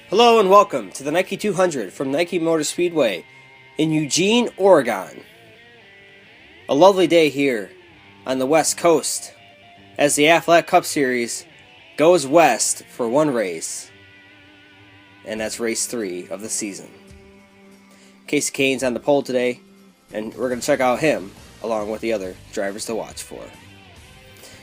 Hello and welcome to the Nike 200 from Nike Motor Speedway in Eugene, Oregon. A lovely day here on the West Coast as the Aflac Cup Series goes west for one race, and that's race 3 of the season. Kasey Kahne's on the pole today, and we're going to check out him along with the other drivers to watch for.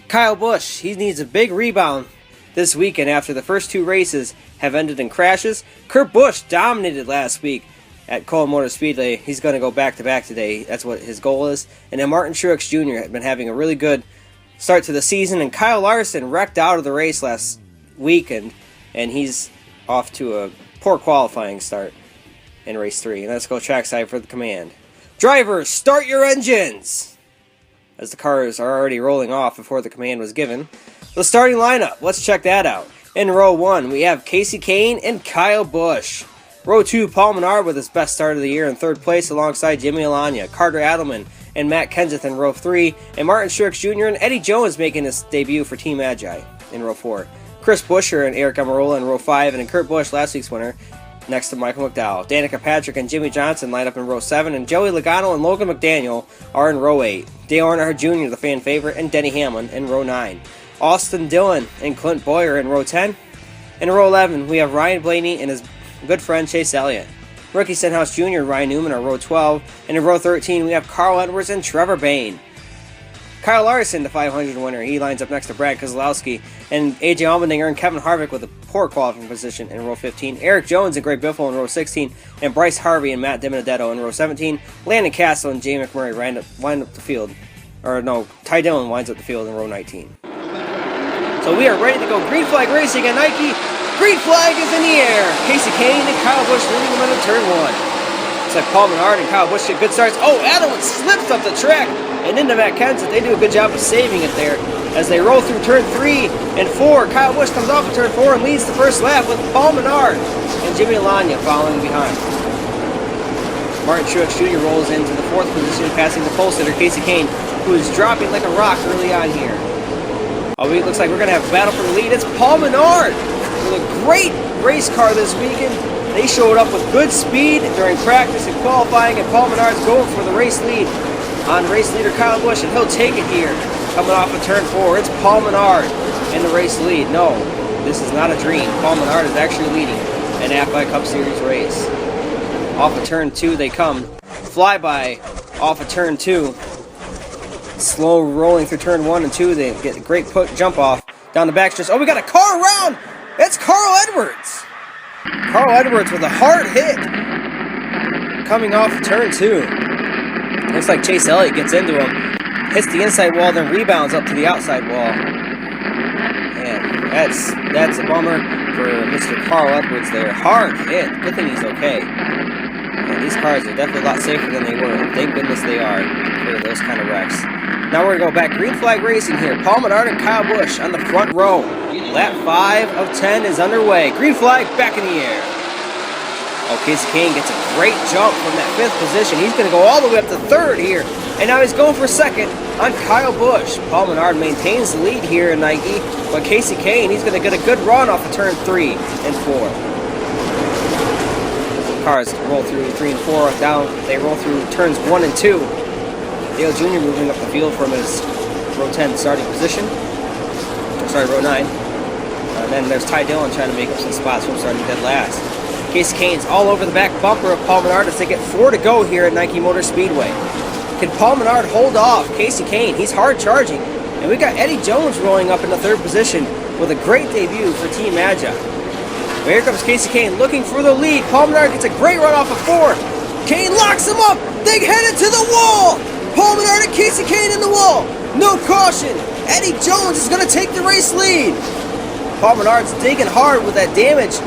Kyle Busch, he needs a big rebound this weekend after the first 2 races have ended in crashes. Kurt Busch dominated last week at Nike Motor Speedway. He's going to go back-to-back today. That's what his goal is. And then Martin Truex Jr. had been having a really good start to the season. And Kyle Larson wrecked out of the race last weekend, and he's off to a poor qualifying start in race 3. And let's go trackside for the command. Drivers, start your engines! As the cars are already rolling off before the command was given. The starting lineup, let's check that out. In row 1, we have Kasey Kahne and Kyle Busch. Row 2, Paul Menard with his best start of the year in 3rd place alongside Jimmy Alagna, Carter Adelman, and Matt Kenseth in row 3, and Martin Truex Jr. and Eddie Jones making his debut for Team Agi in row 4. Chris Buescher and Eric Almirola in row 5, and in Kurt Busch, last week's winner, next to Michael McDowell. Danica Patrick and Jimmy Johnson line up in row 7, and Joey Logano and Logan McDaniel are in row 8. Dale Earnhardt Jr., the fan favorite, and Denny Hamlin in row 9. Austin Dillon and Clint Boyer in row 10. In row 11, we have Ryan Blaney and his good friend Chase Elliott. Rookie Stenhouse Jr. and Ryan Newman are row 12. And in row 13, we have Carl Edwards and Trevor Bayne. Kyle Larson, the 500 winner, he lines up next to Brad Keselowski. And AJ Allmendinger and Kevin Harvick with a poor qualifying position in row 15. Eric Jones and Greg Biffle in row 16. And Bryce Harvey and Matt DiBenedetto in row 17. Landon Castle and Jay McMurray wind up the field. Or no, Ty Dillon winds up the field in row 19. So we are ready to go green flag racing at Nike. Green flag is in the air. Kasey Kahne and Kyle Busch leading them into turn 1. It's like Paul Menard and Kyle Busch get good starts. Oh, Adelman slips up the track and into Matt Kenseth. They do a good job of saving it there as they roll through turn 3 and 4. Kyle Busch comes off of turn 4 and leads the first lap with Paul Menard and Jimmy Alagna following behind. Martin Truex Jr. rolls into the 4th position, passing the pole sitter Kasey Kahne, who is dropping like a rock early on here. It looks like we're going to have a battle for the lead. It's Paul Menard with a great race car this weekend. They showed up with good speed during practice and qualifying, and Paul Menard's going for the race lead on race leader Kyle Busch, and he'll take it here coming off of turn 4. It's Paul Menard in the race lead. No, this is not a dream. Paul Menard is actually leading an Aflac Cup Series race. Off of turn 2 they come. Flyby off of turn 2. Slow rolling through turn 1 and 2. They get a great jump off down the backstretch. Oh, we got a car around! It's Carl Edwards! Carl Edwards with a hard hit coming off of turn 2. Looks like Chase Elliott gets into him, hits the inside wall, then rebounds up to the outside wall. And that's a bummer for Mr. Carl Edwards there. Hard hit. Good thing he's okay. And these cars are definitely a lot safer than they were. Thank goodness they are for those kind of wrecks. Now we're going to go back green flag racing here. Paul Menard and Kyle Busch on the front row. Lap 5 of 10 is underway. Green flag back in the air. Oh, Kasey Kahne gets a great jump from that 5th position. He's going to go all the way up to 3rd here. And now he's going for 2nd on Kyle Busch. Paul Menard maintains the lead here in Nike. But Kasey Kahne, he's going to get a good run off of turn 3 and 4. Cars roll through 3 and 4 down. They roll through turns 1 and 2. Dale Jr. moving up the field from his row 10 starting position. Row 9. And then there's Ty Dillon trying to make up some spots from starting dead last. Kasey Kahne's all over the back bumper of Paul Menard as they get 4 to go here at Nike Motor Speedway. Can Paul Menard hold off Kasey Kahne? He's hard charging. And we got Eddie Jones rolling up in the 3rd position with a great debut for Team Agi. Well, here comes Kasey Kahne looking for the lead. Paul Menard gets a great run off of 4. Kahne locks him up. They headed to the wall. Paul Menard and Kasey Kahne in the wall. No caution. Eddie Jones is going to take the race lead. Paul Menard's digging hard with that damage,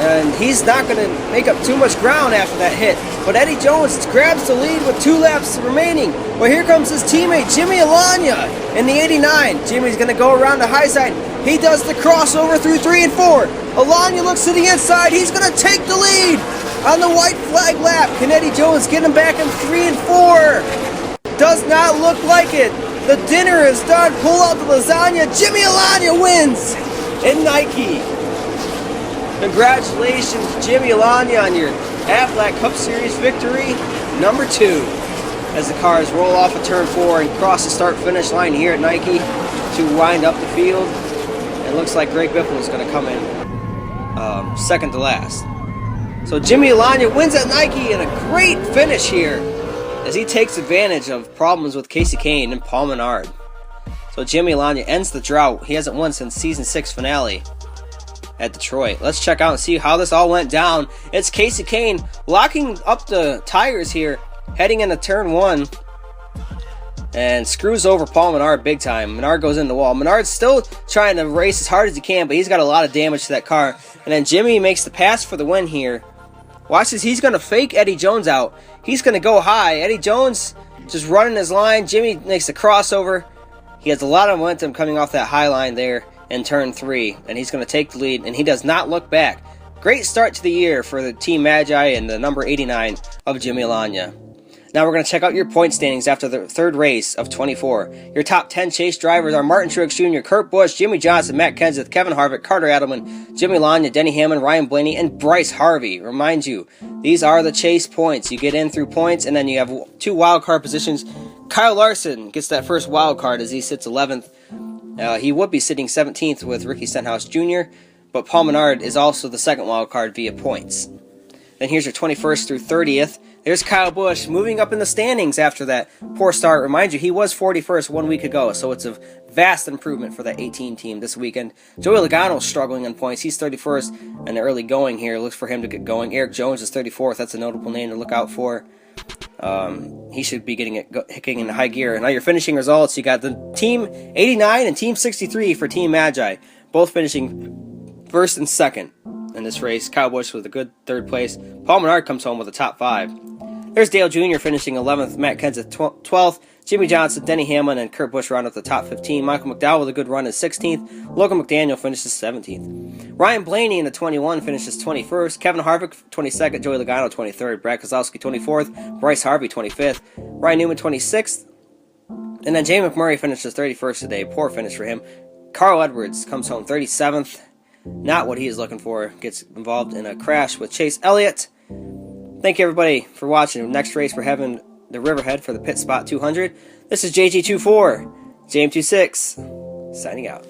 and he's not going to make up too much ground after that hit. But Eddie Jones grabs the lead with 2 laps remaining. Well, here comes his teammate, Jimmy Alagna, in the 89. Jimmy's going to go around the high side. He does the crossover through 3 and 4. Alagna looks to the inside. He's going to take the lead on the white flag lap. Can Eddie Jones get him back in 3 and 4? Does not look like it. The dinner is done. Pull out the lasagna. Jimmy Alagna wins in Nike. Congratulations, Jimmy Alagna, on your Aflac Cup Series victory number 2. As the cars roll off of turn 4 and cross the start-finish line here at Nike to wind up the field. It looks like Greg Biffle is going to come in second to last. So Jimmy Alagna wins at Nike, and a great finish here as he takes advantage of problems with Casey Kane and Paul Menard. So Jimmy Alagna ends the drought. He hasn't won since season 6 finale at Detroit. Let's check out and see how this all went down. It's Casey Kane locking up the tires here, heading into turn 1, and screws over Paul Menard big time. Menard goes in the wall. Menard's still trying to race as hard as he can, but he's got a lot of damage to that car. And then Jimmy makes the pass for the win here. Watch this. He's going to fake Eddie Jones out. He's going to go high. Eddie Jones just running his line. Jimmy makes the crossover. He has a lot of momentum coming off that high line there in turn 3, and he's going to take the lead, and he does not look back. Great start to the year for the Team Magi and the number 89 of Jimmy Alagna. Now we're going to check out your point standings after the third race of 24. Your top 10 chase drivers are Martin Truex Jr., Kurt Busch, Jimmy Johnson, Matt Kenseth, Kevin Harvick, Carter Edelman, Jimmy Alagna, Denny Hamlin, Ryan Blaney, and Bryce Harvey. Remind you, these are the chase points. You get in through points, and then you have 2 wild card positions. Kyle Larson gets that first wild card as he sits 11th. He would be sitting 17th with Ricky Stenhouse Jr., but Paul Menard is also the second wild card via points. Then here's your 21st through 30th. There's Kyle Busch moving up in the standings after that poor start. Remind you, he was 41st 1 week ago, so it's a vast improvement for that 18 team this weekend. Joey Logano's struggling on points. He's 31st in the early going here. Looks for him to get going. Eric Jones is 34th. That's a notable name to look out for. He should be kicking in high gear. Now your finishing results, you got the Team 89 and Team 63 for Team Magi, both finishing first and second in this race. Kyle Busch with a good third place. Paul Menard comes home with a top 5. There's Dale Jr. finishing 11th, Matt Kenseth 12th, Jimmy Johnson, Denny Hamlin, and Kurt Busch round up the top 15. Michael McDowell with a good run is 16th. Logan McDaniel finishes 17th. Ryan Blaney in the 21 finishes 21st. Kevin Harvick 22nd, Joey Logano 23rd, Brad Keselowski 24th, Bryce Harvey 25th, Ryan Newman 26th, and then Jay McMurray finishes 31st today. Poor finish for him. Carl Edwards comes home 37th. Not what he is looking for. Gets involved in a crash with Chase Elliott. Thank you, everybody, for watching. Next race, we're having the Riverhead for the Pit Spot 200. This is JG24, JM26, signing out.